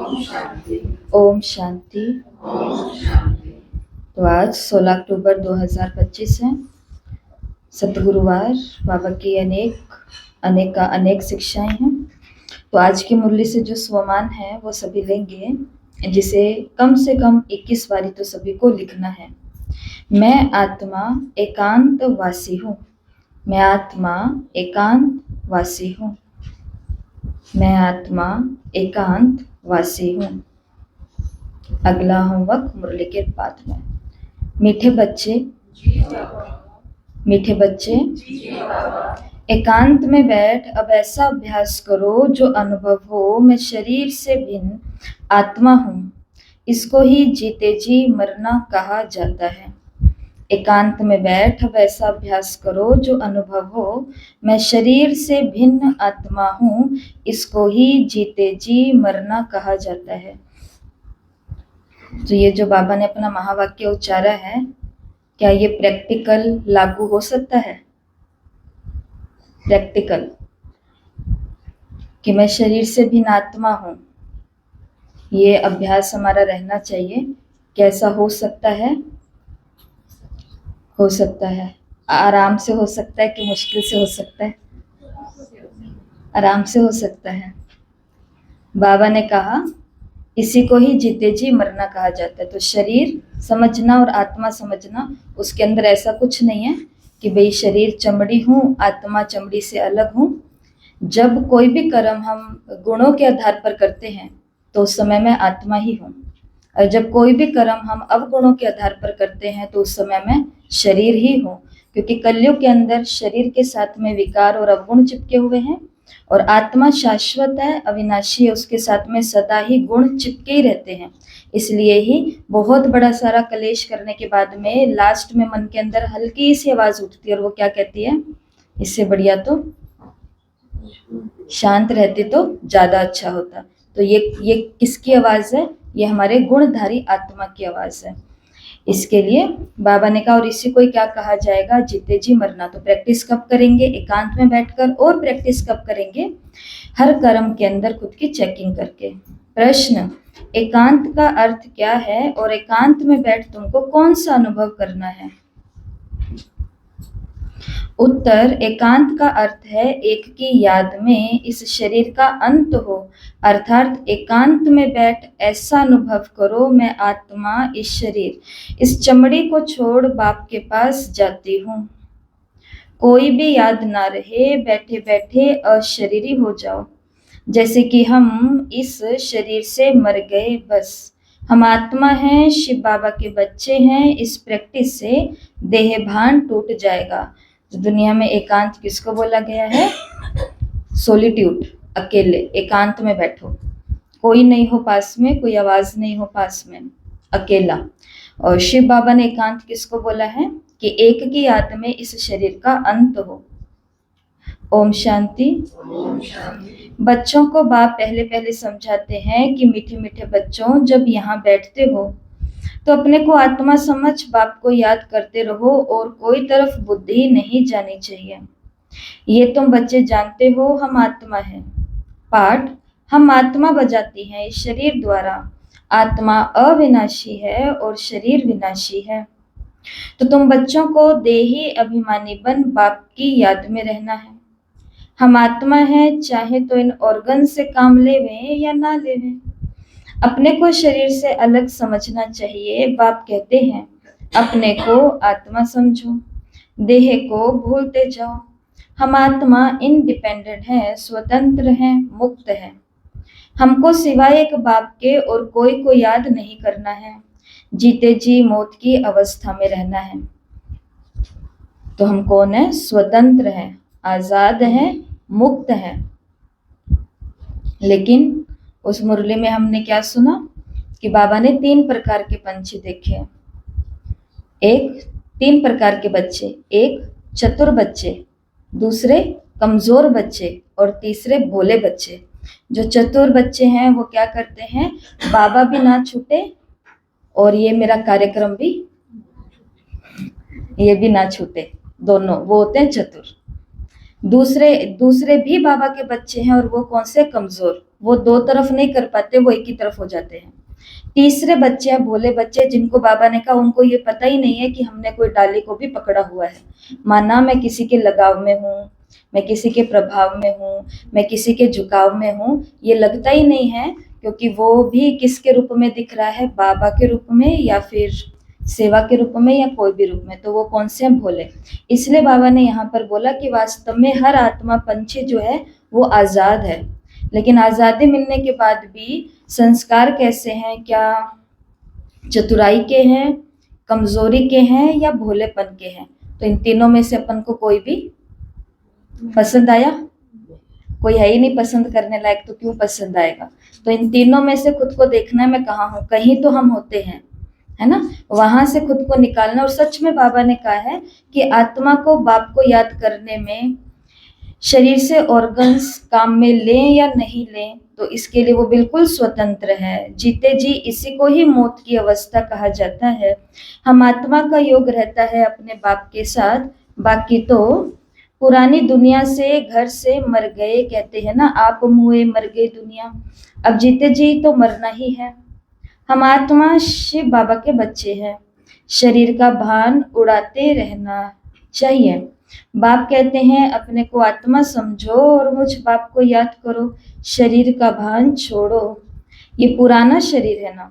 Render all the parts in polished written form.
ओम शांति। तो आज 16 अक्टूबर 2025 है, सतगुरुवार। बाबा की अनेक शिक्षाएं हैं। तो आज की मुरली से जो स्वमान है वो सभी लेंगे, जिसे कम से कम 21 बारी तो सभी को लिखना है। मैं आत्मा एकांत वासी हूँ। मैं आत्मा एकांत वासी हूँ। मैं आत्मा एकांत वासी हूँ। अगला होमवर्क मुरली के बाद में। मीठे बच्चे एकांत में बैठ अब ऐसा अभ्यास करो जो अनुभव हो मैं शरीर से भिन्न आत्मा हूँ। इसको ही जीते जी मरना कहा जाता है। एकांत में बैठ अब ऐसा अभ्यास करो जो अनुभव हो मैं शरीर से भिन्न आत्मा हूँ। इसको ही जीते जी मरना कहा जाता है। तो ये जो बाबा ने अपना महावाक्य उच्चारा है, क्या ये प्रैक्टिकल लागू हो सकता है? प्रैक्टिकल कि मैं शरीर से भिन्न आत्मा हूँ, ये अभ्यास हमारा रहना चाहिए। कैसा हो सकता है? हो सकता है। आराम से हो सकता है कि मुश्किल से हो सकता है? आराम से हो सकता है। बाबा ने कहा इसी को ही जीते जी मरना कहा जाता है। तो शरीर समझना और आत्मा समझना, उसके अंदर ऐसा कुछ नहीं है कि भाई शरीर चमड़ी हूँ, आत्मा चमड़ी से अलग हूँ। जब कोई भी कर्म हम गुणों के आधार पर करते हैं तो उस समय मैं आत्मा ही हूँ, और जब कोई भी कर्म हम अवगुणों के आधार पर करते हैं तो उस समय मैं शरीर ही हूँ। क्योंकि कलयुग के अंदर शरीर के साथ में विकार और अवगुण चिपके हुए हैं, और आत्मा शाश्वत है, अविनाशी है, उसके साथ में सदा ही गुण चिपके ही रहते हैं। इसलिए ही बहुत बड़ा सारा कलेश करने के बाद में लास्ट में मन के अंदर हल्की सी आवाज उठती है, और वो क्या कहती है? इससे बढ़िया तो शांत रहते तो ज्यादा अच्छा होता। तो ये किसकी आवाज है? ये हमारे गुणधारी आत्मा की आवाज है। इसके लिए बाबा ने कहा, और इसी को क्या कहा जाएगा? जीते जी मरना। तो प्रैक्टिस कब करेंगे? एकांत में बैठकर। और प्रैक्टिस कब करेंगे? हर कर्म के अंदर खुद की चेकिंग करके। प्रश्न, एकांत का अर्थ क्या है और एकांत में बैठ तुमको कौन सा अनुभव करना है? उत्तर, एकांत का अर्थ है एक की याद में इस शरीर का अंत हो, अर्थात एकांत में बैठ ऐसा अनुभव करो मैं आत्मा इस शरीर, इस चमड़ी को छोड़ बाप के पास जाती हूँ। कोई भी याद ना रहे, बैठे बैठे अशरीरी हो जाओ, जैसे कि हम इस शरीर से मर गए। बस हम आत्मा हैं, शिव बाबा के बच्चे हैं। इस प्रैक्टिस से देह भान टूट जाएगा। तो दुनिया में एकांत किसको बोला गया है? सोलिट्यूड, अकेले, एकांत में बैठो, कोई नहीं हो पास में, कोई आवाज नहीं हो पास में, अकेला। और शिव बाबा ने एकांत किसको बोला है? कि एक की याद में इस शरीर का अंत हो। ओम शांति। बच्चों को बाप पहले पहले समझाते हैं कि मीठे मीठे बच्चों, जब यहाँ बैठते हो तो अपने को आत्मा समझ बाप को याद करते रहो, और कोई तरफ बुद्धि नहीं जानी चाहिए। ये तुम बच्चे जानते हो, हम आत्मा हैं। पाठ, हम आत्मा बजाती हैं इस शरीर द्वारा। आत्मा अविनाशी है और शरीर विनाशी है। तो तुम बच्चों को देही अभिमानी बन बाप की याद में रहना है। हम आत्मा हैं, चाहे तो इन ऑर्गन से काम लेवें या ना लेवें। अपने को शरीर से अलग समझना चाहिए। बाप कहते हैं अपने को आत्मा समझो, देह को भूलते जाओ। हम आत्मा इंडिपेंडेंट है, स्वतंत्र है, मुक्त है। हमको सिवाय एक बाप के और कोई को याद नहीं करना है। जीते जी मौत की अवस्था में रहना है। तो हम कौन है? स्वतंत्र है, आजाद है, मुक्त है। लेकिन उस मुरली में हमने क्या सुना कि बाबा ने 3 प्रकार के पंछी देखे। एक, 3 प्रकार के बच्चे, एक चतुर बच्चे, दूसरे कमजोर बच्चे, और तीसरे भोले बच्चे। जो चतुर बच्चे हैं वो क्या करते हैं? बाबा भी ना छूटे और ये मेरा कार्यक्रम भी, ये भी ना छूटे, दोनों वो होते हैं चतुर। दूसरे दूसरे भी बाबा के बच्चे हैं और वो कौन से कमजोर, वो दो तरफ नहीं कर पाते, वो एक ही तरफ हो जाते हैं। तीसरे बच्चे हैं भोले बच्चे, जिनको बाबा ने कहा उनको ये पता ही नहीं है कि हमने कोई डाली को भी पकड़ा हुआ है। माना मैं किसी के लगाव में हूँ, मैं किसी के प्रभाव में हूँ, मैं किसी के झुकाव में हूँ, ये लगता ही नहीं है, क्योंकि वो भी किसके रूप में दिख रहा है, बाबा के रूप में या फिर सेवा के रूप में या कोई भी रूप में, तो वो कौन से हैं, भोले। इसलिए बाबा ने यहाँ पर बोला कि वास्तव में हर आत्मा पंछी जो है वो आजाद है, लेकिन आजादी मिलने के बाद भी संस्कार कैसे हैं, क्या चतुराई के हैं, कमजोरी के हैं या भोलेपन के हैं। तो इन तीनों में से अपन को कोई भी पसंद आया, कोई है ही नहीं पसंद करने लायक, तो क्यों पसंद आएगा। तो इन तीनों में से खुद को देखना है मैं कहाँ हूँ, कहीं तो हम होते हैं, है ना, वहां से खुद को निकालना। और सच में बाबा ने कहा है कि आत्मा को बाप को याद करने में शरीर से ऑर्गन्स काम में लें या नहीं लें, तो इसके लिए वो बिल्कुल स्वतंत्र है। जीते जी इसी को ही मौत की अवस्था कहा जाता है। हम आत्मा का योग रहता है अपने बाप के साथ, बाकी तो पुरानी दुनिया से घर से मर गए, कहते हैं ना, आप मुए मर गए दुनिया, अब जीते जी तो मरना ही है। हम आत्मा शिव बाबा के बच्चे हैं, शरीर का भान उड़ाते रहना चाहिए। बाप कहते हैं अपने को आत्मा समझो और मुझ बाप को याद करो, शरीर का भान छोड़ो। ये पुराना शरीर है ना,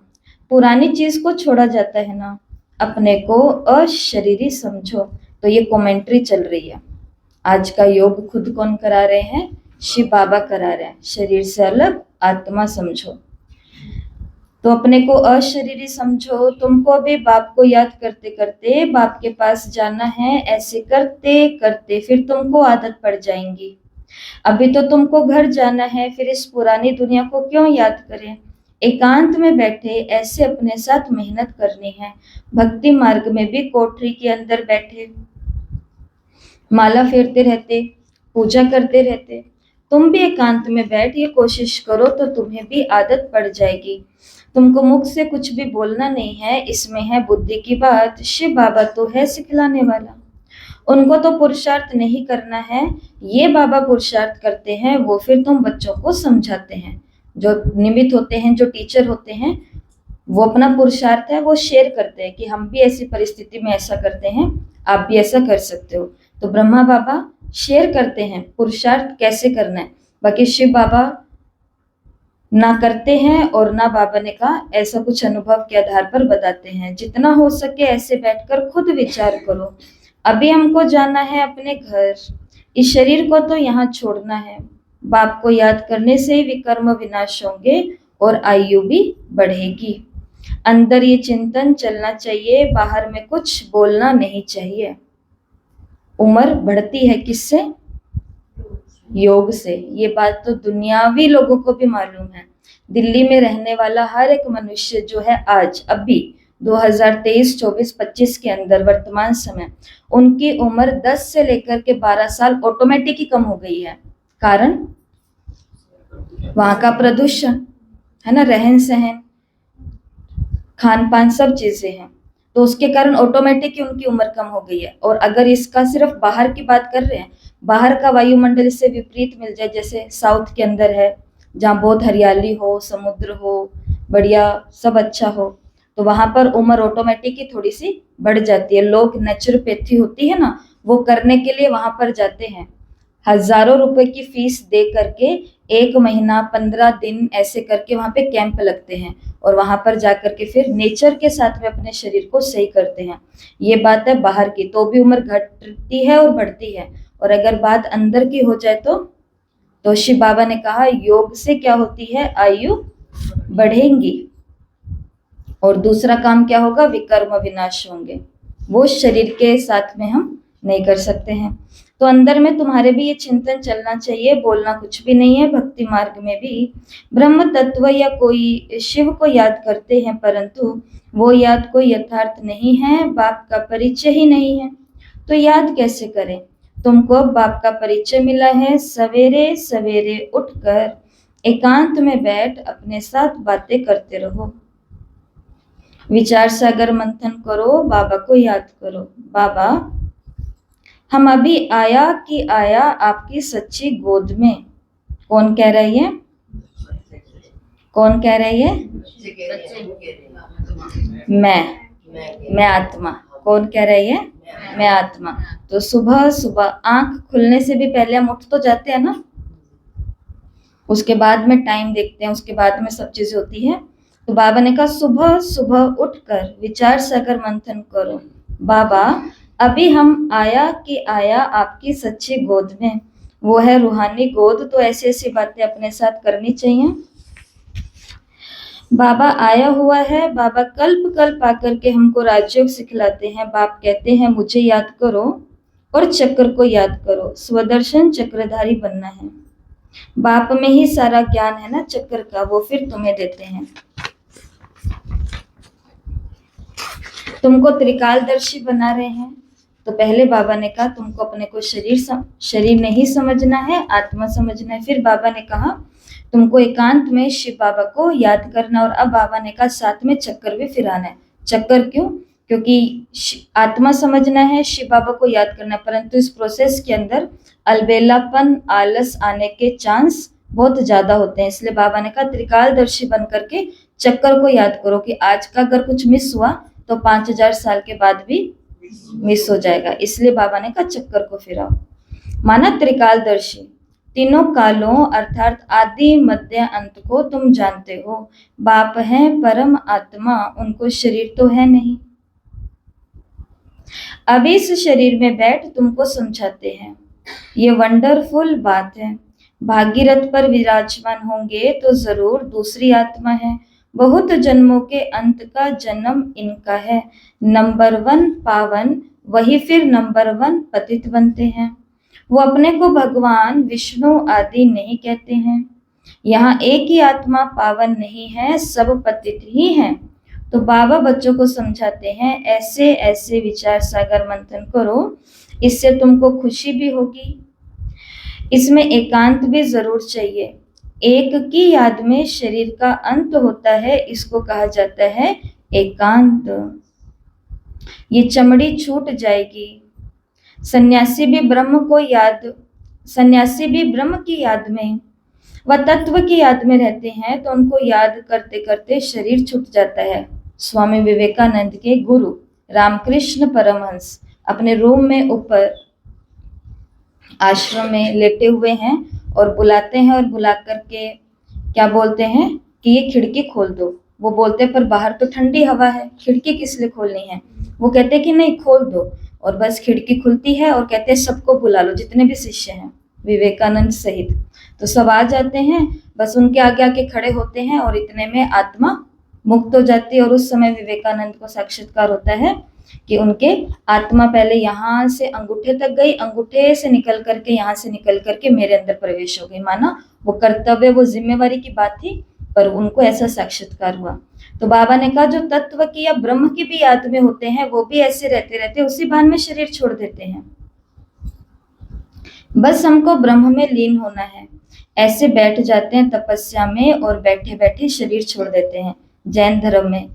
पुरानी चीज को छोड़ा जाता है ना, अपने को अशरीरी समझो। तो ये कमेंट्री चल रही है। आज का योग खुद कौन करा रहे हैं, शिव बाबा करा रहे हैं। शरीर से अलग आत्मा समझो, तो अपने को अशरीरी समझो। तुमको अभी बाप को याद करते करते बाप के पास जाना है, ऐसे करते करते फिर तुमको आदत पड़ जाएंगी। अभी तो तुमको घर जाना है, फिर इस पुरानी दुनिया को क्यों याद करें। एकांत में बैठे ऐसे अपने साथ मेहनत करनी है। भक्ति मार्ग में भी कोठरी के अंदर बैठे माला फेरते रहते, पूजा करते रहते, तुम भी एकांत में बैठ ये कोशिश करो, तो तुम्हें भी आदत पड़ जाएगी। तुमको मुख से कुछ भी बोलना नहीं है, इसमें है बुद्धि की बात। शिव बाबा तो है सिखलाने वाला, उनको तो पुरुषार्थ नहीं करना है, ये बाबा पुरुषार्थ करते हैं, वो फिर तुम बच्चों को समझाते हैं। जो निमित्त होते हैं, जो टीचर होते हैं, वो अपना पुरुषार्थ है वो शेयर करते हैं कि हम भी ऐसी परिस्थिति में ऐसा करते हैं, आप भी ऐसा कर सकते हो। तो ब्रह्मा बाबा शेयर करते हैं पुरुषार्थ कैसे करना है, बाकी शिव बाबा ना करते हैं और ना बाबा ने कहा, ऐसा कुछ अनुभव के आधार पर बताते हैं। जितना हो सके ऐसे बैठकर खुद विचार करो। अभी हमको जाना है अपने घर, इस शरीर को तो यहाँ छोड़ना है। बाप को याद करने से ही विकर्म विनाश होंगे और आयु भी बढ़ेगी। अंदर ये चिंतन चलना चाहिए, बाहर में कुछ बोलना नहीं चाहिए। उम्र बढ़ती है किससे, योग से। ये बात तो दुनियावी लोगों को भी मालूम है। दिल्ली में रहने वाला हर एक मनुष्य जो है आज अभी 2023, 24, 25 के अंदर वर्तमान समय, उनकी उम्र 10 से लेकर के 12 साल ऑटोमेटिक ही कम हो गई है। कारण वहां का प्रदूषण है ना, रहन सहन, खान पान, सब चीजें हैं, तो उसके कारण ऑटोमेटिक ही उनकी उम्र कम हो गई है। और अगर इसका सिर्फ बाहर की बात कर रहे हैं, बाहर का वायुमंडल से विपरीत मिल जाए, जैसे साउथ के अंदर है जहाँ बहुत हरियाली हो, समुद्र हो, बढ़िया सब अच्छा हो, तो वहां पर उम्र ऑटोमेटिक ही थोड़ी सी बढ़ जाती है। लोग नेचुरोपैथी होती है ना, वो करने के लिए वहां पर जाते हैं, हजारों रुपए की फीस दे करके, 1 महीना 15 दिन ऐसे करके वहां पे कैंप लगते हैं, और वहां पर जाकर के फिर नेचर के साथ में अपने शरीर को सही करते हैं। ये बात है बाहर की, तो भी उम्र घटती है और बढ़ती है। और अगर बात अंदर की हो जाए तो शिव बाबा ने कहा योग से क्या होती है, आयु बढ़ेंगी। और दूसरा काम क्या होगा, विकर्म विनाश होंगे, वो शरीर के साथ में हम नहीं कर सकते हैं। तो अंदर में तुम्हारे भी ये चिंतन चलना चाहिए, बोलना कुछ भी नहीं है। भक्ति मार्ग में भी ब्रह्म तत्व या कोई शिव को याद करते हैं, परंतु वो याद कोई यथार्थ नहीं है, बाप का परिचय ही नहीं है, तो याद कैसे करें। तुमको अब बाप का परिचय मिला है, सवेरे सवेरे उठकर एकांत में बैठ अपने साथ बातें करते रहो, विचार सागर मंथन करो, बाबा को याद करो। बाबा हम अभी आया कि आया आपकी सच्ची गोद में। कौन कह रही है? कौन कह रही है? मैं आत्मा। कौन कह रही है? मैं आत्मा। तो सुबह सुबह आंख खुलने से भी पहले हम उठ तो जाते हैं ना, उसके बाद में टाइम देखते हैं, उसके बाद में सब चीजें होती है। तो बाबा ने कहा सुबह सुबह उठकर विचार सागर मंथन करो, बाबा अभी हम आया कि आया आपकी सच्ची गोद में। वो है रूहानी गोद, तो ऐसी ऐसी बातें अपने साथ करनी चाहिए। बाबा आया हुआ है, बाबा कल्प कल्प आकर के हमको राजयोग सिखलाते हैं। बाप कहते हैं मुझे याद करो और चक्र को याद करो, स्वदर्शन चक्रधारी बनना है। बाप में ही सारा ज्ञान है ना चक्र का, वो फिर तुम्हें देते हैं। तुमको त्रिकालदर्शी बना रहे हैं। तो पहले बाबा ने कहा तुमको अपने को शरीर नहीं समझना है, आत्मा समझना है। फिर बाबा ने कहा तुमको एकांत में शिव बाबा को याद करना, और अब बाबा ने कहा साथ में चक्कर भी फिराना है। चक्कर क्यों? क्योंकि आत्मा समझना है, शिव बाबा को याद करना है, परंतु इस प्रोसेस के अंदर अलबेलापन, आलस आने के चांस बहुत ज्यादा होते हैं। इसलिए बाबा ने कहा त्रिकालदर्शी बन करके चक्कर को याद करो कि आज का अगर कुछ मिस हुआ तो 5000 साल के बाद भी मिस हो जाएगा। इसलिए बाबा ने कहा चक्कर को फिराओ। माना त्रिकालदर्शी, तीनों कालों अर्थात आदि मध्य अंत को तुम जानते हो। बाप है परम आत्मा, उनको शरीर तो है नहीं। अब इस शरीर में बैठ तुमको समझाते हैं, ये वंडरफुल बात है। भागीरथ पर विराजमान होंगे तो जरूर दूसरी आत्मा है। बहुत जन्मों के अंत का जन्म इनका है। नंबर 1 पावन, वही फिर नंबर 1 पतित बनते हैं। वो अपने को भगवान विष्णु आदि नहीं कहते हैं। यहाँ एक ही आत्मा पावन नहीं है, सब पतित ही हैं। तो बाबा बच्चों को समझाते हैं ऐसे ऐसे विचार सागर मंथन करो, इससे तुमको खुशी भी होगी। इसमें एकांत भी जरूर चाहिए। एक की याद में शरीर का अंत होता है, इसको कहा जाता है एकांत। ये चमड़ी छूट जाएगी। सन्यासी भी ब्रह्म की याद में व तत्व की याद में रहते हैं, तो उनको याद करते करते शरीर छूट जाता है। स्वामी विवेकानंद के गुरु रामकृष्ण परमहंस अपने रूम में ऊपर आश्रम में लेटे हुए हैं और बुलाते हैं, और बुला करके क्या बोलते हैं कि ये खिड़की खोल दो। वो बोलते पर बाहर तो ठंडी हवा है, खिड़की किस लिए खोलनी है? वो कहते हैं कि नहीं खोल दो, और बस खिड़की खुलती है और कहते हैं सबको बुला लो जितने भी शिष्य हैं विवेकानंद सहित। तो सब आ जाते हैं, बस उनके आगे आके खड़े होते हैं, और इतने में आत्मा मुक्त हो जाती है। और उस समय विवेकानंद को साक्षात्कार होता है कि उनके आत्मा पहले यहाँ से अंगूठे तक गई, अंगूठे से निकल करके यहाँ से निकल करके मेरे अंदर प्रवेश हो गई। माना वो कर्तव्य, वो जिम्मेवारी की बात थी, पर उनको ऐसा साक्षात्कार हुआ। तो बाबा ने कहा जो तत्व की या ब्रह्म की भी याद में होते हैं, वो भी ऐसे रहते रहते उसी भान में शरीर छोड़ देते हैं। बस हमको ब्रह्म में लीन होना है। ऐसे बैठ जाते हैं तपस्या में और बैठे बैठे शरीर छोड़ देते हैं। जैन धर्म में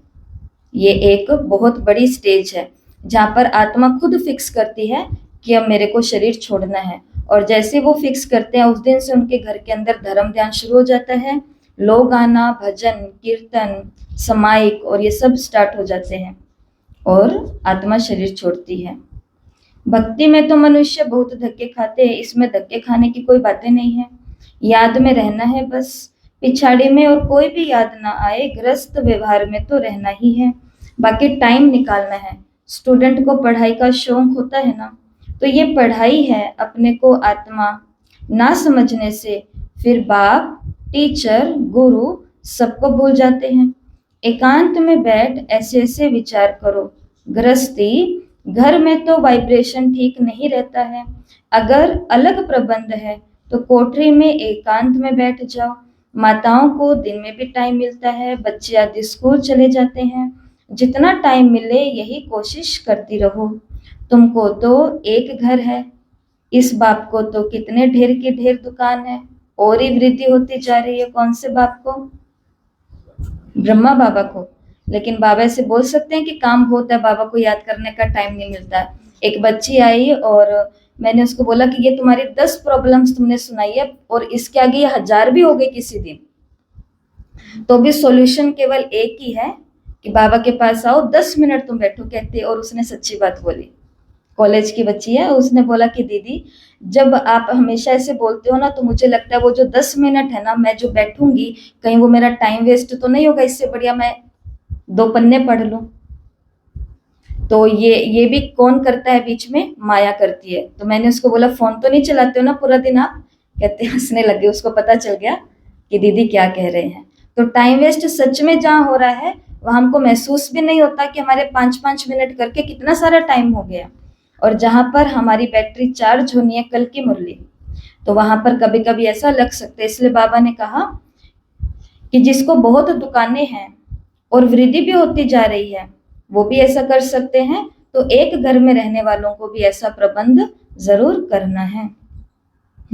ये एक बहुत बड़ी स्टेज है जहाँ पर आत्मा खुद फिक्स करती है कि अब मेरे को शरीर छोड़ना है, और जैसे वो फिक्स करते हैं उस दिन से उनके घर के अंदर धर्म ध्यान शुरू हो जाता है। लोग आना, भजन कीर्तन समाइक और ये सब स्टार्ट हो जाते हैं, और आत्मा शरीर छोड़ती है। भक्ति में तो मनुष्य बहुत धक्के खाते हैं, इसमें धक्के खाने की कोई बातें नहीं है। याद में रहना है बस, पिछाड़ी में और कोई भी याद ना आए, ग्रस्त व्यवहार में तो रहना ही है। बाकी टाइम निकालना है। स्टूडेंट को पढ़ाई का शौक होता है ना, तो ये पढ़ाई है। अपने को आत्मा ना समझने से फिर बाप, टीचर, गुरु सबको भूल जाते हैं। एकांत में बैठ ऐसे ऐसे विचार करो। गृहस्थी घर में तो वाइब्रेशन ठीक नहीं रहता है। अगर अलग प्रबंध है तो कोठरी में एकांत में बैठ जाओ। माताओं को दिन में भी टाइम मिलता है, बच्चे आदि स्कूल चले जाते हैं। जितना टाइम मिले यही कोशिश करती रहो। तुमको तो एक घर है, इस बाप को तो कितने ढेर की ढेर दुकान है, और ही वृद्धि होती जा रही है। कौन से बाप को? ब्रह्मा बाबा को। लेकिन बाबा से बोल सकते हैं कि काम बहुत है, बाबा को याद करने का टाइम नहीं मिलता है। एक बच्ची आई और मैंने उसको बोला कि ये तुम्हारी 10 प्रॉब्लम्स तुमने सुनाई है और इसके आगे ये 1000 भी हो गई किसी दिन, तो भी सॉल्यूशन केवल एक ही है कि बाबा के पास आओ, 10 मिनट तुम बैठो कहते। और उसने सच्ची बात बोली। कॉलेज की बच्ची है, उसने बोला कि दीदी जब आप हमेशा ऐसे बोलते हो ना तो मुझे लगता है वो जो 10 मिनट है ना मैं जो बैठूंगी कहीं वो मेरा टाइम वेस्ट तो नहीं होगा, इससे बढ़िया मैं 2 पन्ने पढ़ लूं। तो ये भी कौन करता है बीच में? माया करती है। तो मैंने उसको बोला फोन तो नहीं चलाते हो ना पूरा दिन आप? कहते हंसने लगे, उसको पता चल गया कि दीदी क्या कह रहे हैं। तो टाइम वेस्ट सच में जहाँ हो रहा है वहां हमको महसूस भी नहीं होता कि हमारे 5-5 मिनट करके कितना सारा टाइम हो गया। और जहां पर हमारी बैटरी चार्ज होनी है कल की मुरली, तो वहां पर कभी कभी ऐसा लग सकता है। इसलिए बाबा ने कहा कि जिसको बहुत दुकानें हैं और वृद्धि भी होती जा रही है वो भी ऐसा कर सकते हैं, तो एक घर में रहने वालों को भी ऐसा प्रबंध जरूर करना है।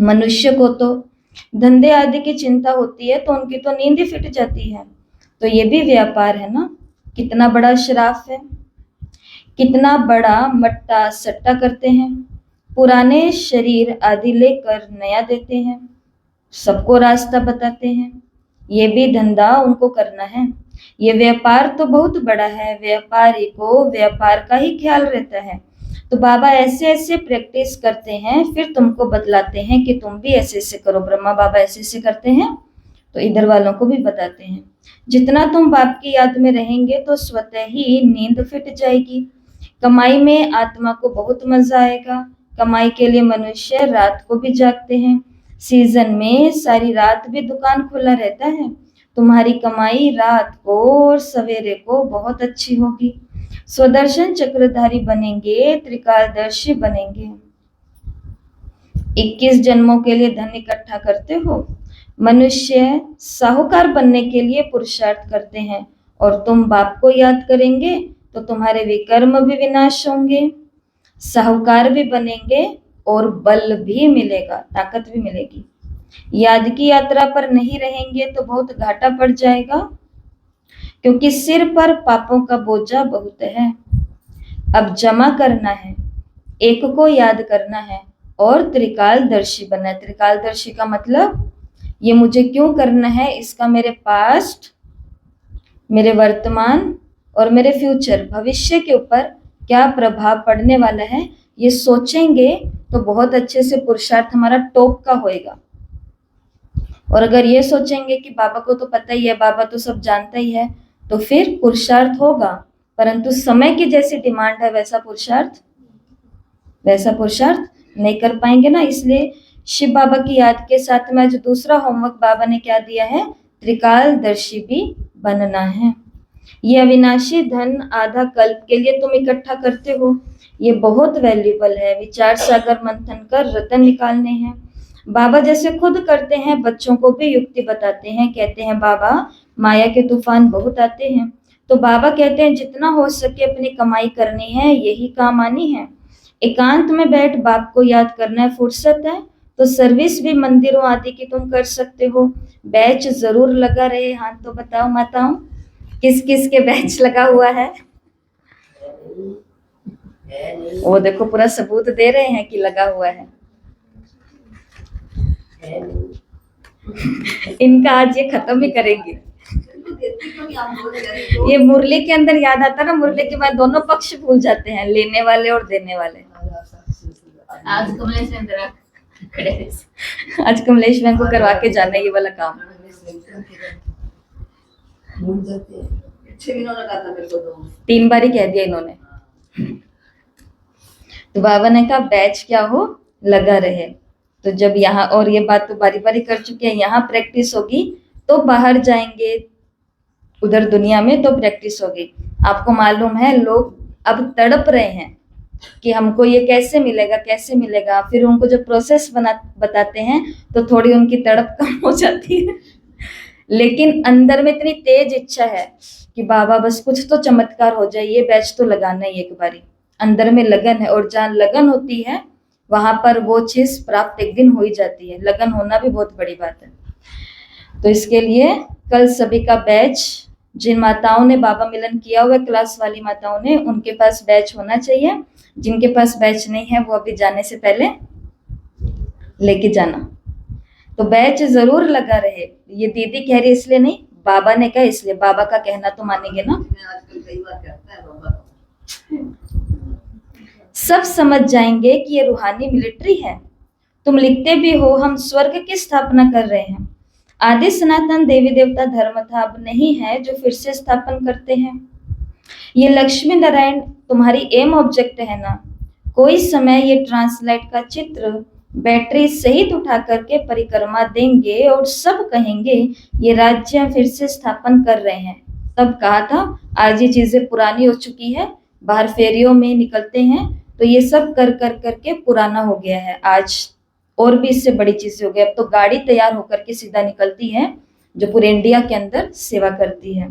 मनुष्य को तो धंधे आदि की चिंता होती है तो उनकी तो नींद ही फिट जाती है। तो ये भी व्यापार है ना, कितना बड़ा श्राप है, कितना बड़ा मट्टा सट्टा करते हैं, पुराने शरीर आदि लेकर नया देते हैं, सबको रास्ता बताते हैं, ये भी धंधा उनको करना है। ये व्यापार तो बहुत बड़ा है, व्यापारी को व्यापार का ही ख्याल रहता है। तो बाबा ऐसे ऐसे प्रैक्टिस करते हैं, फिर तुमको बतलाते हैं कि तुम भी ऐसे ऐसे करो। ब्रह्मा बाबा ऐसे ऐसे करते हैं तो इधर वालों को भी बताते हैं। जितना तुम बाप की याद में रहेंगे तो स्वतः ही नींद फिट जाएगी। कमाई में आत्मा को बहुत मजा आएगा। कमाई के लिए मनुष्य रात को भी जागते हैं। सीजन में सारी रात भी दुकान खुला रहता है। तुम्हारी कमाई रात को और सवेरे को बहुत अच्छी होगी। स्वदर्शन चक्रधारी बनेंगे, त्रिकालदर्शी बनेंगे। 21 जन्मों के लिए धन इकट्ठा करते हो। मनुष्य साहूकार बनने के लिए पुरुषार्थ करते हैं और तुम बाप को याद करेंगे तो तुम्हारे विकर्म भी विनाश होंगे, साहूकार भी बनेंगे और बल भी मिलेगा, ताकत भी मिलेगी। याद की यात्रा पर नहीं रहेंगे तो बहुत घाटा पड़ जाएगा, क्योंकि सिर पर पापों का बोझा बहुत है। अब जमा करना है, एक को याद करना है और त्रिकालदर्शी बनना है। त्रिकालदर्शी का मतलब ये मुझे क्यों करना है, इसका मेरे पास्ट, मेरे वर्तमान और मेरे फ्यूचर भविष्य के ऊपर क्या प्रभाव पड़ने वाला है, ये सोचेंगे तो बहुत अच्छे से पुरुषार्थ हमारा टॉप का होएगा। और अगर ये सोचेंगे कि बाबा को तो पता ही है, बाबा तो सब जानता ही है, तो फिर पुरुषार्थ होगा, परंतु समय की जैसी डिमांड है वैसा पुरुषार्थ नहीं कर पाएंगे ना। इसलिए शिव बाबा की याद के साथ में जो दूसरा होमवर्क बाबा ने क्या दिया है, त्रिकालदर्शी भी बनना है। ये अविनाशी धन आधा कल्प के लिए तुम इकट्ठा करते हो, ये बहुत वैल्यूबल है। विचार सागर मंथन कर रतन निकालने हैं। बाबा जैसे खुद करते हैं, बच्चों को भी युक्ति बताते हैं। कहते हैं बाबा माया के तूफान बहुत आते हैं, तो बाबा कहते हैं जितना हो सके अपनी कमाई करनी है, यही काम आनी है। एकांत में बैठ बाप को याद करना है, फुर्सत है तो सर्विस भी मंदिरों आदि की तुम कर सकते हो। बैच जरूर लगा रहे। हाथ तो बताओ माताओं, किस किस के बैच लगा हुआ है? वो देखो पूरा सबूत दे रहे हैं कि लगा हुआ है। इनका आज ये खत्म ही करेंगे। ये मुरली के अंदर याद आता ना, मुरली के बाद दोनों पक्ष भूल जाते हैं, लेने वाले और देने वाले। आज कमलेश बहन को करवा के जाना ये वाला काम। तीन बार ही कह दिया इन्होंने। तो बाबा ने कहा बैच क्या हो, लगा रहे। तो जब यहाँ, और ये बात तो बारी बारी कर चुके हैं, यहाँ प्रैक्टिस होगी तो बाहर जाएंगे उधर दुनिया में तो प्रैक्टिस होगी। आपको मालूम है लोग अब तड़प रहे हैं कि हमको ये कैसे मिलेगा। फिर उनको जब प्रोसेस बताते हैं तो थोड़ी उनकी तड़प कम हो जाती है, लेकिन अंदर में इतनी तेज इच्छा है कि बाबा बस कुछ तो चमत्कार हो जाए, ये बैच तो लगाना ही एक बारी। अंदर में लगन है, और जहाँ लगन होती है वहां पर वो चीज प्राप्त एक दिन हो ही जाती है। लगन होना भी बहुत बड़ी बात है। तो इसके लिए कल सभी का बैच जिन माताओं ने बाबा मिलन किया हुआ है, क्लास वाली माताओं ने, उनके पास बैच होना चाहिए। जिनके पास बैच नहीं है वो अभी जाने से पहले लेके जाना। तो बैच जरूर लगा रहे। ये दीदी कह रही इसलिए नहीं, बाबा ने कहा इसलिए, बाबा का कहना तो मानेंगे ना। आजकल कई बार कहता है बाबा, सब समझ जाएंगे कि ये रूहानी मिलिट्री है। तुम लिखते भी हो हम स्वर्ग की स्थापना कर रहे हैं। आदि सनातन देवी देवता धर्म था, अब नहीं है, जो फिर से स्थापन करते हैं। ये लक्ष्मी नारायण तुम्हारी एम ऑब्जेक्ट है ना। कोई समय ये ट्रांसलाइट का चित्र बैटरी सहित उठा करके परिक्रमा देंगे और सब कहेंगे ये राज्य फिर से स्थापन कर रहे हैं। तब कहा था आज ये चीजें पुरानी हो चुकी है, बाहर फेरियों में निकलते हैं तो ये सब कर कर करके पुराना हो गया है। आज और भी इससे बड़ी चीजें हो गई। अब तो गाड़ी तैयार होकर के सीधा निकलती है जो पूरे इंडिया के अंदर सेवा करती है।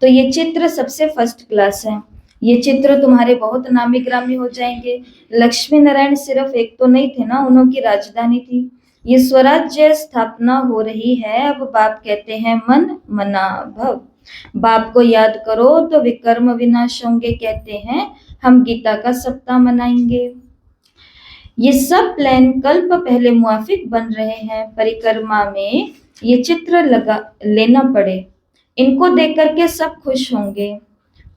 तो ये चित्र सबसे फर्स्ट क्लास है। ये चित्र तुम्हारे बहुत नामी ग्रामी हो जाएंगे। लक्ष्मी नारायण सिर्फ एक तो नहीं थे ना, उन्हों की राजधानी थी। ये स्वराज्य स्थापना हो रही है। अब बाप कहते हैं मन मना भव, बाप को याद करो तो विकर्म विनाश होंगे। कहते हैं हम गीता का सप्ताह मनाएंगे। ये सब प्लान कल्प पहले मुआफिक बन रहे हैं। परिक्रमा में ये चित्र लगा लेना पड़े, इनको देख करके सब खुश होंगे।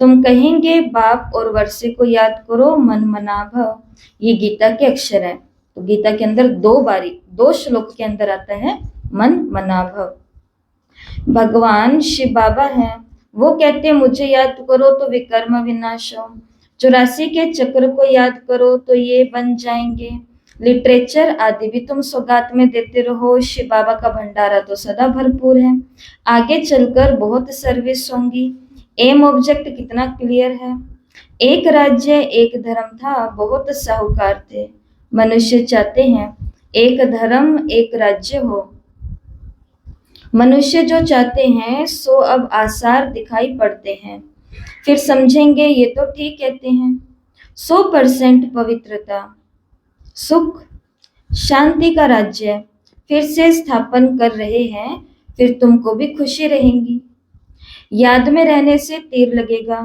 तुम कहेंगे बाप और वर्षे को याद करो मन मना भव। ये गीता के अक्षर है। तो गीता के अंदर दो श्लोक के अंदर आता है मन मना भव। भगवान शिव बाबा हैं, वो कहते हैं मुझे याद करो तो विकर्म विनाश हो। 84 के चक्र को याद करो तो ये बन जाएंगे। लिटरेचर आदि भी तुम सौगात में देते रहो। शिव बाबा का भंडारा तो सदा भरपूर है। आगे चलकर बहुत सर्विस होंगी। एम ऑब्जेक्ट कितना क्लियर है। एक राज्य एक धर्म था, बहुत साहूकार थे। मनुष्य चाहते हैं एक धर्म एक राज्य हो। मनुष्य जो चाहते हैं सो अब आसार दिखाई पड़ते हैं। फिर समझेंगे ये तो ठीक कहते हैं। 100% पवित्रता, सुख, शांति का राज्य फिर से स्थापन कर रहे हैं। फिर तुमको भी खुशी रहेंगी। याद में रहने से तीर लगेगा।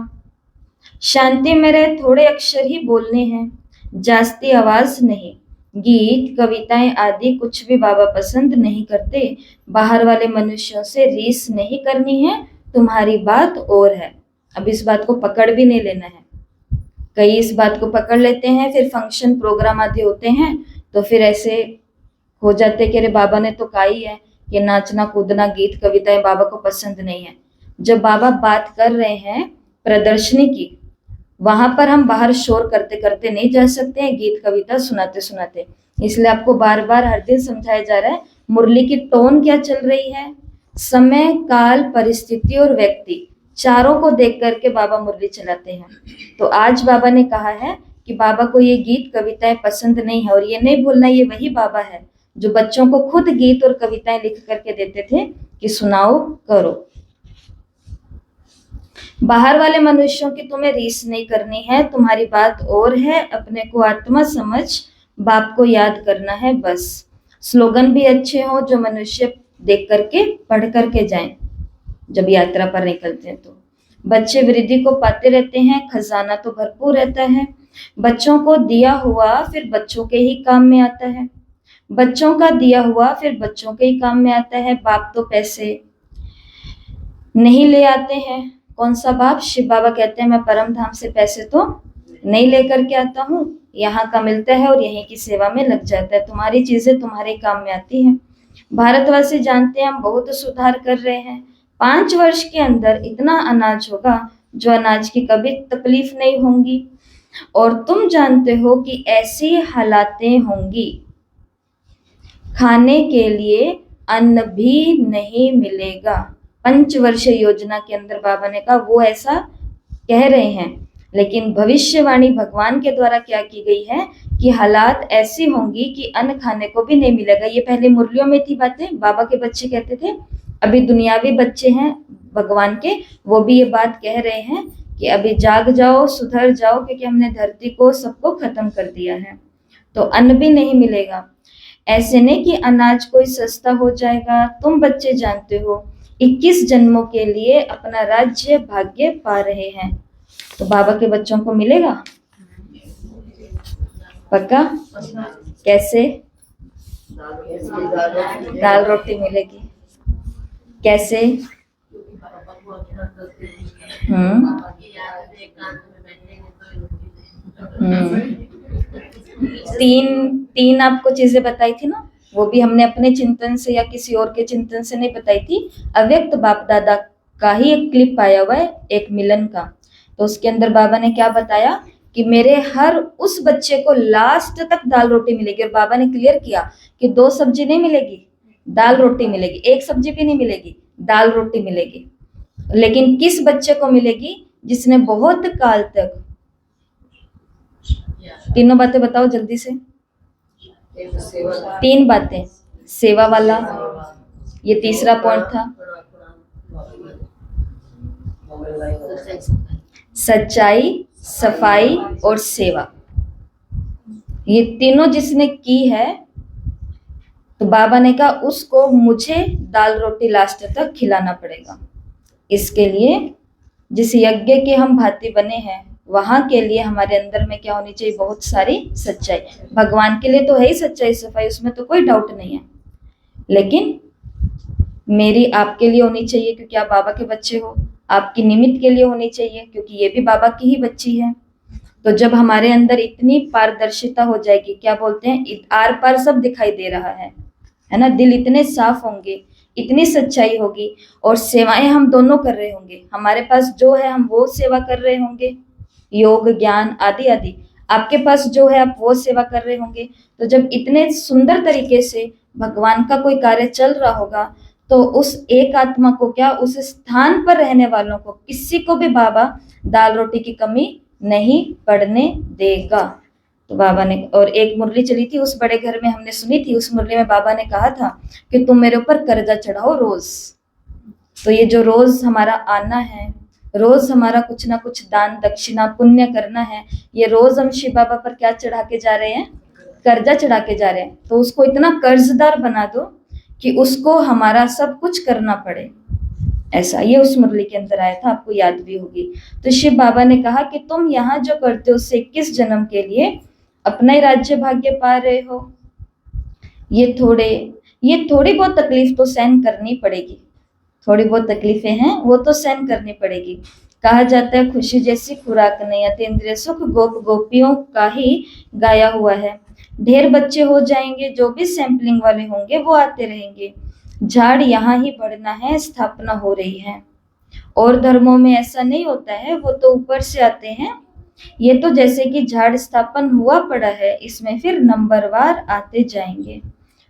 शांति में रहे थोड़े अक्षर ही बोलने हैं, जास्ती आवाज नहीं। गीत कविताएं आदि कुछ भी बाबा पसंद नहीं करते। बाहर वाले मनुष्यों से रीस नहीं करनी है। तुम्हारी बात और है। अब इस बात को पकड़ भी नहीं लेना है। कई इस बात को पकड़ लेते हैं, फिर फंक्शन प्रोग्राम आदि होते हैं तो फिर ऐसे हो जाते कि अरे बाबा ने तो कहा ही है कि नाचना कूदना गीत कविताएं बाबा को पसंद नहीं है। जब बाबा बात कर रहे हैं प्रदर्शनी की, वहां पर हम बाहर शोर करते करते नहीं जा सकते हैं, गीत कविता सुनाते सुनाते। इसलिए आपको बार बार हर दिन समझाया जा रहा है मुरली की टोन क्या चल रही है। समय काल परिस्थिति और व्यक्ति चारों को देख करके बाबा मुरली चलाते हैं। तो आज बाबा ने कहा है कि बाबा को ये गीत कविताएं पसंद नहीं है। और ये नहीं भूलना ये वही बाबा है जो बच्चों को खुद गीत और कविताएं लिख करके देते थे कि सुनाओ करो। बाहर वाले मनुष्यों की तुम्हें रीस नहीं करनी है। तुम्हारी बात और है, अपने को आत्मा समझ बाप को याद करना है बस। स्लोगन भी अच्छे हो जो मनुष्य देख करके पढ़ करके जाएं जब यात्रा पर निकलते हैं। तो बच्चे वृद्धि को पाते रहते हैं, खजाना तो भरपूर रहता है। बच्चों को दिया हुआ फिर बच्चों के ही काम में आता है। बच्चों का दिया हुआ फिर बच्चों के ही काम में आता है। बाप तो पैसे नहीं ले आते हैं। कौन सा बाप? शिव बाबा कहते हैं मैं परम धाम से पैसे तो नहीं लेकर के आता हूँ, यहाँ का मिलता है और यहीं की सेवा में लग जाता है। तुम्हारी चीजें तुम्हारे काम में आती हैं। भारतवासी जानते हैं हम बहुत सुधार कर रहे हैं। 5 वर्ष के अंदर इतना अनाज होगा जो अनाज की कभी तकलीफ नहीं होंगी। और तुम जानते हो कि ऐसी हालातें होंगी, खाने के लिए अन्न भी नहीं मिलेगा। 5 वर्षीय योजना के अंदर बाबा ने कहा वो ऐसा कह रहे हैं, लेकिन भविष्यवाणी भगवान के द्वारा क्या की गई है कि हालात ऐसी होंगी कि अन्न खाने को भी नहीं मिलेगा। ये पहले मुरलियों में थी बातें, बाबा के बच्चे कहते थे। अभी दुनियावी बच्चे हैं भगवान के, वो भी ये बात कह रहे हैं कि अभी जाग जाओ, सुधर जाओ, क्योंकि हमने धरती को सबको खत्म कर दिया है। तो अन्न भी नहीं मिलेगा। ऐसे नहीं कि अनाज कोई सस्ता हो जाएगा। तुम बच्चे जानते हो 21 जन्मों के लिए अपना राज्य भाग्य पा रहे हैं। तो बाबा के बच्चों को मिलेगा पक्का? कैसे? दाल रोटी मिलेगी। कैसे? तीन आपको चीजें बताई थी ना, वो भी हमने अपने चिंतन से या किसी और के चिंतन से नहीं बताई थी। अव्यक्त बाप दादा का ही एक क्लिप आया हुआ है एक मिलन का, तो उसके अंदर बाबा ने क्या बताया कि मेरे हर उस बच्चे को लास्ट तक दाल रोटी मिलेगी। और बाबा ने क्लियर किया कि 2 सब्जी नहीं मिलेगी, दाल रोटी मिलेगी। एक सब्जी भी नहीं मिलेगी, दाल रोटी मिलेगी। लेकिन किस बच्चे को मिलेगी? जिसने बहुत काल तक, तीनों बातें बताओ जल्दी से। 3 बातें। सेवा वाला, ये तीसरा पॉइंट था। सच्चाई, सफाई और सेवा, ये तीनों जिसने की है, तो बाबा ने कहा उसको मुझे दाल रोटी लास्ट तक खिलाना पड़ेगा। इसके लिए जिस यज्ञ के हम भांति बने हैं, वहां के लिए हमारे अंदर में क्या होनी चाहिए? बहुत सारी सच्चाई। भगवान के लिए तो है ही सच्चाई सफाई, उसमें तो कोई डाउट नहीं है, लेकिन मेरी आपके लिए होनी चाहिए क्योंकि आप बाबा के बच्चे हो। आपकी निमित्त के लिए होनी चाहिए क्योंकि ये भी बाबा की ही बच्ची है। तो जब हमारे अंदर इतनी पारदर्शिता हो जाएगी, क्या बोलते हैं, आर पार सब दिखाई दे रहा है ना, दिल इतने साफ होंगे, इतनी सच्चाई होगी, और सेवाएं हम दोनों कर रहे होंगे। हमारे पास जो है हम वो सेवा कर रहे होंगे, योग ज्ञान आदि आदि। आपके पास जो है आप वो सेवा कर रहे होंगे। तो जब इतने सुंदर तरीके से भगवान का कोई कार्य चल रहा होगा, तो उस एक आत्मा को क्या, उस स्थान पर रहने वालों को, किसी को भी बाबा दाल रोटी की कमी नहीं पड़ने देगा। तो बाबा ने, और एक मुरली चली थी उस बड़े घर में, हमने सुनी थी। उस मुरली में बाबा ने कहा था कि तुम मेरे ऊपर कर्जा चढ़ाओ रोज। तो ये जो रोज हमारा आना है, रोज हमारा कुछ ना कुछ दान दक्षिणा पुण्य करना है, ये रोज हम शिव बाबा पर क्या चढ़ा के जा रहे हैं? कर्जा चढ़ा के जा रहे हैं। तो उसको इतना कर्जदार बना दो कि उसको हमारा सब कुछ करना पड़े। ऐसा ये उस मुरली के अंदर आया था, आपको याद भी होगी। तो शिव बाबा ने कहा कि तुम यहाँ जो करते हो उससे 21 जन्म के लिए अपना ही राज्य भाग्य पा रहे हो। ये थोड़ी बहुत तकलीफ तो सहन करनी पड़ेगी, थोड़ी बहुत तकलीफें हैं वो तो सहन करनी पड़ेगी। कहा जाता है खुशी जैसी खुराक नहीं, अतीन्द्रिय सुख गोप गोपियों का ही गाया हुआ है। ढेर बच्चे हो जाएंगे, जो भी सैंपलिंग वाले होंगे वो आते रहेंगे। झाड़ यहाँ ही बढ़ना है, स्थापना हो रही है। और धर्मों में ऐसा नहीं होता है, वो तो ऊपर से आते हैं। ये तो जैसे कि झाड़ स्थापन हुआ पड़ा है, इसमें फिर नंबरवार आते जाएंगे,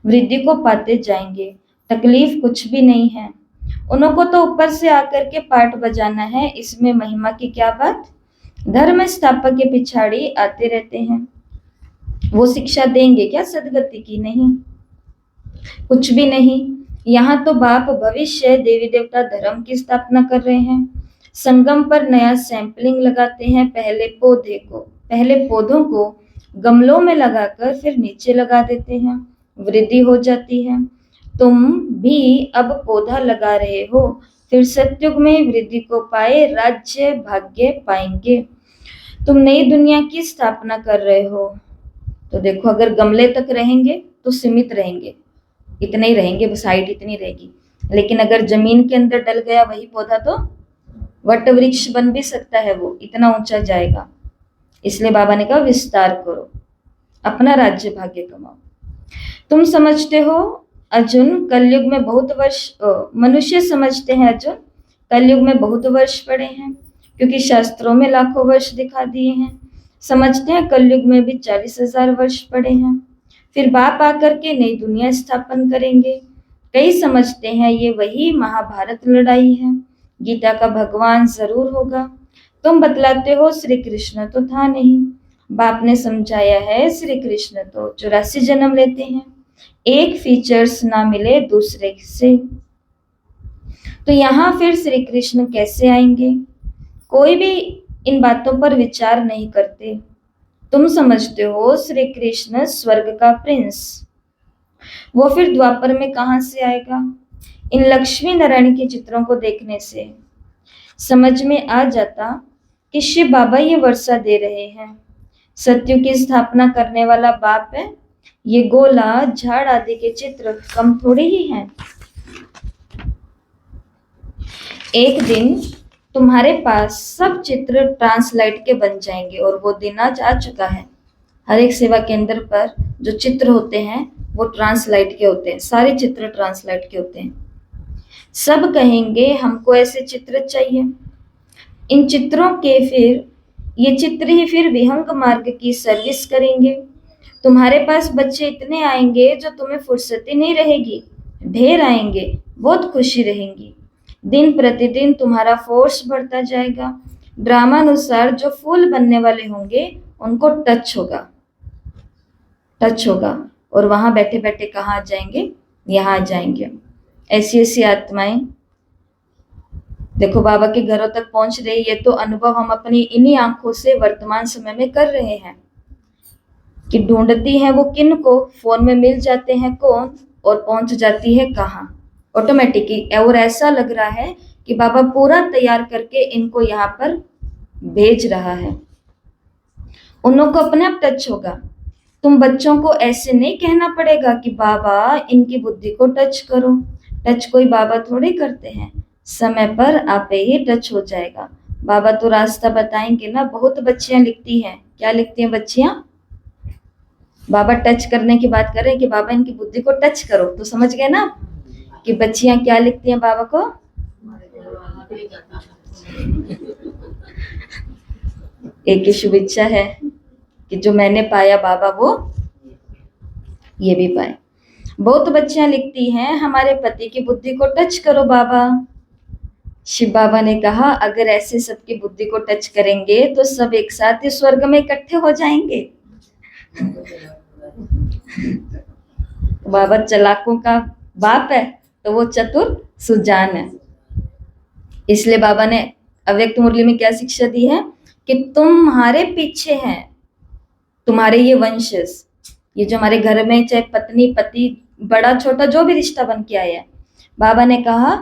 वृद्धि को पाते जाएंगे। तकलीफ कुछ भी नहीं है, उनको तो ऊपर से आकर के पाठ बजाना है। इसमें महिमा की क्या बात? धर्म स्थापक के पिछाड़ी आते रहते हैं, वो शिक्षा देंगे क्या सदगति की? नहीं, कुछ भी नहीं। यहाँ तो बाप भविष्य देवी देवता धर्म की स्थापना कर रहे हैं। संगम पर नया सैंपलिंग लगाते हैं। पहले पौधों को गमलों में लगाकर फिर नीचे लगा देते हैं, वृद्धि हो जाती है। तुम भी अब पौधा लगा रहे हो, फिर सतयुग में वृद्धि को पाए राज्य भाग्य पाएंगे। तुम नई दुनिया की स्थापना कर रहे हो। तो देखो, अगर गमले तक रहेंगे तो सीमित रहेंगे, इतने ही रहेंगे, बस हाइट इतनी रहेगी। लेकिन अगर जमीन के अंदर डल गया वही पौधा तो वट वृक्ष बन भी सकता है, वो इतना ऊंचा जाएगा। इसलिए बाबा ने कहा विस्तार करो, अपना राज्य भाग्य कमाओ। तुम समझते हो अर्जुन, कलयुग में बहुत वर्ष, मनुष्य समझते हैं अर्जुन, कलयुग में बहुत वर्ष पड़े हैं, क्योंकि शास्त्रों में लाखों वर्ष दिखा दिए हैं। समझते हैं कलयुग में भी 40,000 वर्ष पड़े हैं, फिर बाप आकर के नई दुनिया स्थापन करेंगे। कई समझते हैं ये वही महाभारत लड़ाई है, गीता का भगवान जरूर होगा। तुम बतलाते हो श्री कृष्ण तो था नहीं, बाप ने समझाया है श्री कृष्ण तो 84 जन्म लेते हैं, एक फीचर्स ना मिले दूसरे से। तो यहाँ फिर श्री कृष्ण कैसे आएंगे? कोई भी इन बातों पर विचार नहीं करते। तुम समझते हो श्री कृष्ण स्वर्ग का प्रिंस, वो फिर द्वापर में कहां से आएगा? इन लक्ष्मी नारायण के चित्रों को देखने से समझ में आ जाता कि शिव बाबा ये वर्षा दे रहे हैं, सत्युग की स्थापना करने वाला बाप है। ये गोला झाड़ आदि के चित्र कम थोड़े ही हैं। एक दिन तुम्हारे पास सब चित्र ट्रांसलाइट के बन जाएंगे और वो दिन आज आ चुका है। हर एक सेवा केंद्र पर जो चित्र होते हैं वो ट्रांसलाइट के होते हैं, सारे चित्र ट्रांसलाइट के होते हैं। सब कहेंगे हमको ऐसे चित्र चाहिए। इन चित्रों के फिर ये चित्र ही फिर विहंग मार्ग की सर्विस करेंगे। तुम्हारे पास बच्चे इतने आएंगे जो तुम्हें फुर्सती नहीं रहेगी, ढेर आएंगे, बहुत खुशी रहेंगी। दिन प्रतिदिन तुम्हारा फोर्स बढ़ता जाएगा। ड्रामा अनुसार जो फूल बनने वाले होंगे उनको टच होगा और वहां बैठे बैठे कहाँ आ जाएंगे, यहाँ आ जाएंगे। ऐसी ऐसी आत्माएं देखो बाबा के घरों तक पहुंच रही। ये तो अनुभव हम अपनी इन्हीं आंखों से वर्तमान समय में कर रहे हैं कि ढूंढती हैं वो किन को, फोन में मिल जाते हैं कौन और पहुंच जाती है कहाँ ऑटोमेटिकली। और ऐसा लग रहा है कि बाबा पूरा तैयार करके इनको यहाँ पर भेज रहा है। उन लोगों को अपने आप टच होगा। तुम बच्चों को ऐसे नहीं कहना पड़ेगा कि बाबा इनकी बुद्धि को टच करो। टच कोई बाबा थोड़े करते हैं, समय पर आपे ही टच हो जाएगा। बाबा तो रास्ता बताएंगे ना। बहुत बच्चियां लिखती हैं, क्या लिखती हैं बच्चियां? बाबा टच करने की बात कर रहे हैं कि बाबा इनकी बुद्धि को टच करो। तो समझ गए ना कि बच्चियां क्या लिखती हैं बाबा को? एक ही शुभ इच्छा है कि जो मैंने पाया बाबा वो ये भी पाए। बहुत बच्चियां लिखती हैं हमारे पति की बुद्धि को टच करो बाबा। शिव बाबा ने कहा अगर ऐसे सबकी बुद्धि को टच करेंगे तो सब एक साथ ही स्वर्ग में इकट्ठे हो जाएंगे। बाबा चालाकों का बाप है तो वो चतुर सुजान है। इसलिए बाबा ने अव्यक्त मुरली में क्या शिक्षा दी है कि तुम्हारे पीछे हैं तुम्हारे ये वंशज, ये जो हमारे घर में चाहे पत्नी पति बड़ा छोटा जो भी रिश्ता बन के आया है, बाबा ने कहा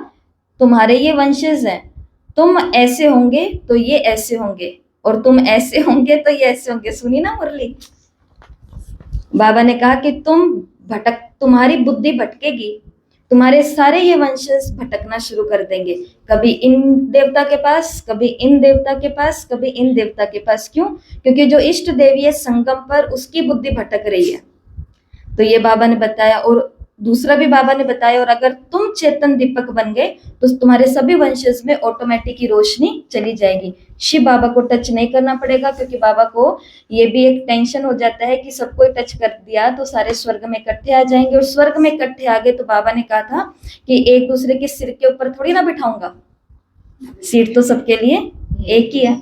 तुम्हारे ये वंशज हैं। तुम ऐसे होंगे तो ये ऐसे होंगे और तुम ऐसे होंगे तो ये ऐसे होंगे। सुनी ना मुरली? बाबा ने कहा कि तुम्हारी बुद्धि भटकेगी, तुम्हारे सारे ये वंशज भटकना शुरू कर देंगे। कभी इन देवता के पास, कभी इन देवता के पास, कभी इन देवता के पास। क्यों? क्योंकि जो इष्ट देवी है संगम पर उसकी बुद्धि भटक रही है। तो ये बाबा ने बताया और दूसरा भी बाबा ने बताया। और अगर तुम चेतन दीपक बन गए तो तुम्हारे सभी वंशज में ऑटोमेटिक ही रोशनी चली जाएगी। शिव बाबा को टच नहीं करना पड़ेगा क्योंकि बाबा को ये भी एक टेंशन हो जाता है कि सबको टच कर दिया तो सारे स्वर्ग में इकट्ठे आ जाएंगे। और स्वर्ग में इकट्ठे आ गए तो बाबा ने कहा था कि एक दूसरे के सिर के ऊपर थोड़ी ना बिठाऊंगा, सीट तो सबके लिए एक ही है।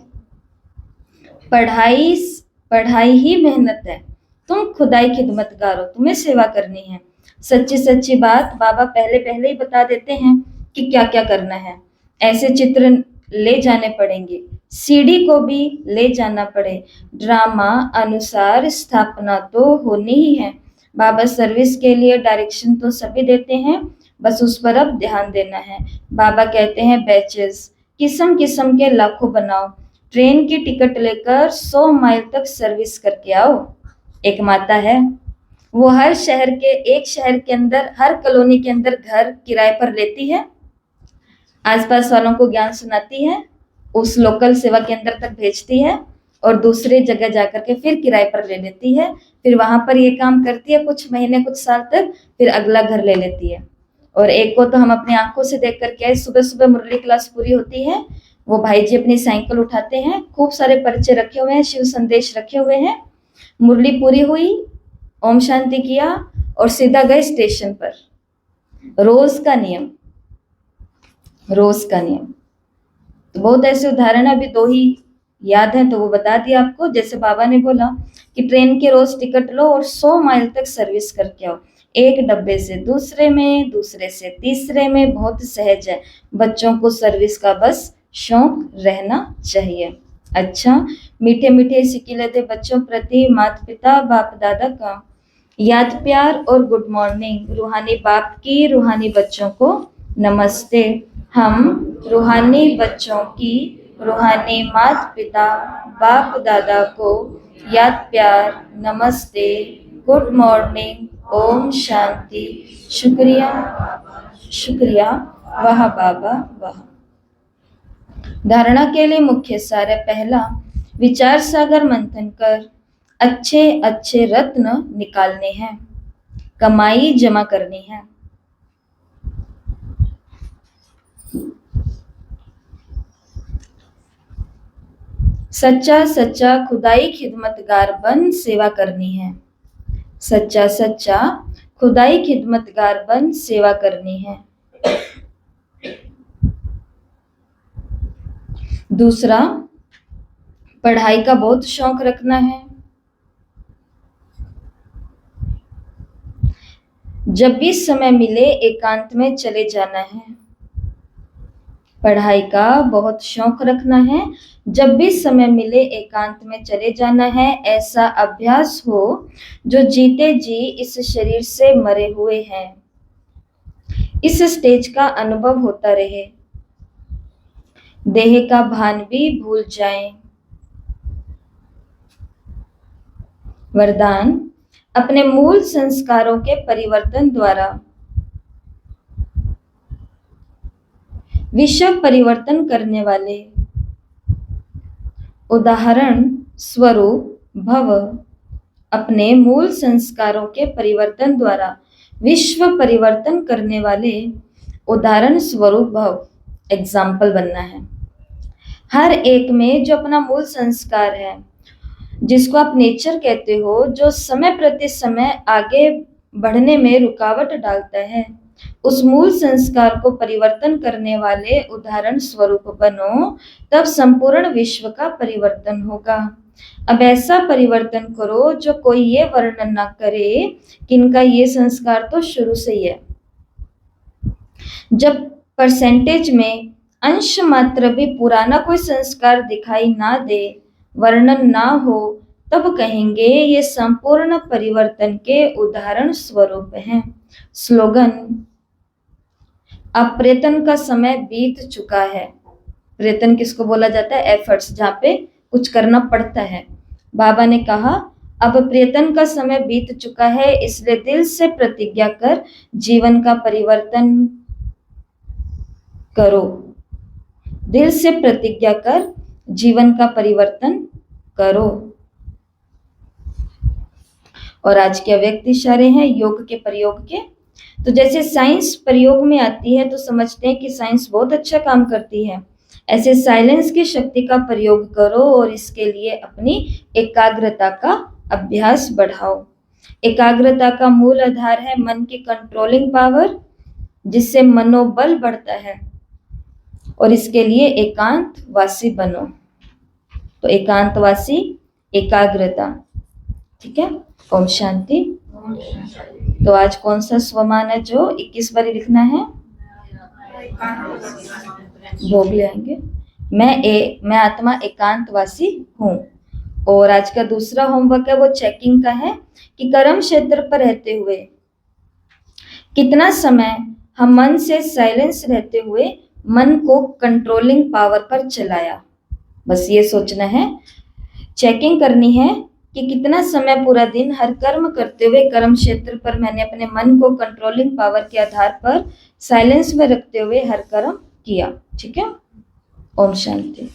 पढ़ाई ही मेहनत है। तुम खुदाई खिदमतगार हो, तुम्हें सेवा करनी है। सच्ची सच्ची बात बाबा पहले पहले ही बता देते हैं कि क्या क्या करना है। ऐसे चित्र ले जाने पड़ेंगे, सीडी को भी ले जाना पड़े। ड्रामा अनुसार स्थापना तो होनी ही है। बाबा सर्विस के लिए डायरेक्शन तो सभी देते हैं, बस उस पर अब ध्यान देना है। बाबा कहते हैं बैचेस किस्म किस्म के लाखों बनाओ। ट्रेन की टिकट लेकर 100 माइल तक सर्विस करके आओ। एक माता है, वो हर शहर के अंदर, हर कॉलोनी के अंदर घर किराए पर लेती है, आसपास वालों को ज्ञान सुनाती है, उस लोकल सेवा केंद्र तक भेजती है और दूसरी जगह जाकर के फिर किराए पर ले लेती है। फिर वहां पर ये काम करती है कुछ महीने कुछ साल तक, फिर अगला घर ले लेती है। और एक को तो हम अपनी आंखों से देख करके आए, सुबह सुबह मुरली क्लास पूरी होती है, वो भाई जी अपनी साइकिल उठाते हैं, खूब सारे पर्चे रखे हुए हैं, शिव संदेश रखे हुए हैं। मुरली पूरी हुई, ओम शांति किया और सीधा गए स्टेशन पर। रोज का नियम। तो बहुत ऐसे उदाहरण अभी 2 ही याद है तो वो बता दिया आपको। जैसे बाबा ने बोला कि ट्रेन के रोज टिकट लो और 100 माइल तक सर्विस करके आओ, एक डब्बे से दूसरे में, दूसरे से तीसरे में। बहुत सहज है, बच्चों को सर्विस का बस शौक रहना चाहिए। अच्छा, मीठे मीठे सिकिले थे बच्चों प्रति माता पिता बाप दादा का याद प्यार और गुड मॉर्निंग। रूहानी बाप की रूहानी बच्चों को नमस्ते। हम रूहानी बच्चों की रूहानी माता पिता बाप दादा को याद प्यार नमस्ते, गुड मॉर्निंग, ओम शांति, शुक्रिया शुक्रिया, वाह बाबा वाह। धारणा के लिए मुख्य सार है, पहला, विचार सागर मंथन कर अच्छे अच्छे रत्न निकालने हैं, कमाई जमा करनी है। सच्चा सच्चा खुदाई खिदमतगार बन सेवा करनी है, सच्चा सच्चा खुदाई खिदमतगार बन सेवा करनी है। दूसरा, पढ़ाई का बहुत शौक रखना है, जब भी समय मिले एकांत में चले जाना है। पढ़ाई का बहुत शौक रखना है, जब भी समय मिले एकांत में चले जाना है। ऐसा अभ्यास हो जो जीते जी इस शरीर से मरे हुए हैं, इस स्टेज का अनुभव होता रहे, देह का भान भी भूल जाएं। वरदान, अपने मूल संस्कारों के परिवर्तन द्वारा विश्व परिवर्तन करने वाले उदाहरण स्वरूप भव। अपने मूल संस्कारों के परिवर्तन द्वारा विश्व परिवर्तन करने वाले उदाहरण स्वरूप भव, एग्जाम्पल बनना है। हर एक में जो अपना मूल संस्कार है, जिसको आप नेचर कहते हो, जो समय प्रति समय आगे बढ़ने में रुकावट डालता है, उस मूल संस्कार को परिवर्तन करने वाले उदाहरण स्वरूप बनो, तब संपूर्ण विश्व का परिवर्तन होगा। अब ऐसा परिवर्तन करो जो कोई ये वर्णन ना करे कि इनका ये संस्कार तो शुरू से ही है। जब परसेंटेज में अंश मात्र भी पुराना कोई संस्कार दिखाई ना दे, वर्णन ना हो, तब कहेंगे ये संपूर्ण परिवर्तन के उदाहरण स्वरूप हैं। स्लोगन, अब प्रयत्न का समय बीत चुका है। प्रयत्न किसको बोला जाता है? एफर्ट्स, जहाँ पे कुछ करना पड़ता है। बाबा ने कहा अब प्रयत्न का समय बीत चुका है, इसलिए दिल से प्रतिज्ञा कर जीवन का परिवर्तन करो। दिल से प्रतिज्ञा कर जीवन का परिवर्तन करो। और आज के अव्यक्त इशारे हैं योग के प्रयोग के। तो जैसे साइंस प्रयोग में आती है तो समझते हैं कि साइंस बहुत अच्छा काम करती है, ऐसे साइलेंस की शक्ति का प्रयोग करो और इसके लिए अपनी एकाग्रता का अभ्यास बढ़ाओ। एकाग्रता का मूल आधार है मन की कंट्रोलिंग पावर, जिससे मनोबल बढ़ता है, और इसके लिए एकांतवासी बनो। तो एकांतवासी, एकाग्रता, ठीक है। ओम शांति। तो आज कौन सा स्वमान है जो 21 बार लिखना है? भोग ले आएंगे। मैं आत्मा एकांतवासी हूँ। और आज का दूसरा होमवर्क है वो चेकिंग का है कि कर्म क्षेत्र पर रहते हुए कितना समय हम मन से साइलेंस रहते हुए मन को कंट्रोलिंग पावर पर चलाया। बस ये सोचना है, चेकिंग करनी है कि कितना समय पूरा दिन हर कर्म करते हुए कर्म क्षेत्र पर मैंने अपने मन को कंट्रोलिंग पावर के आधार पर साइलेंस में रखते हुए हर कर्म किया। ठीक है। ओम शांति।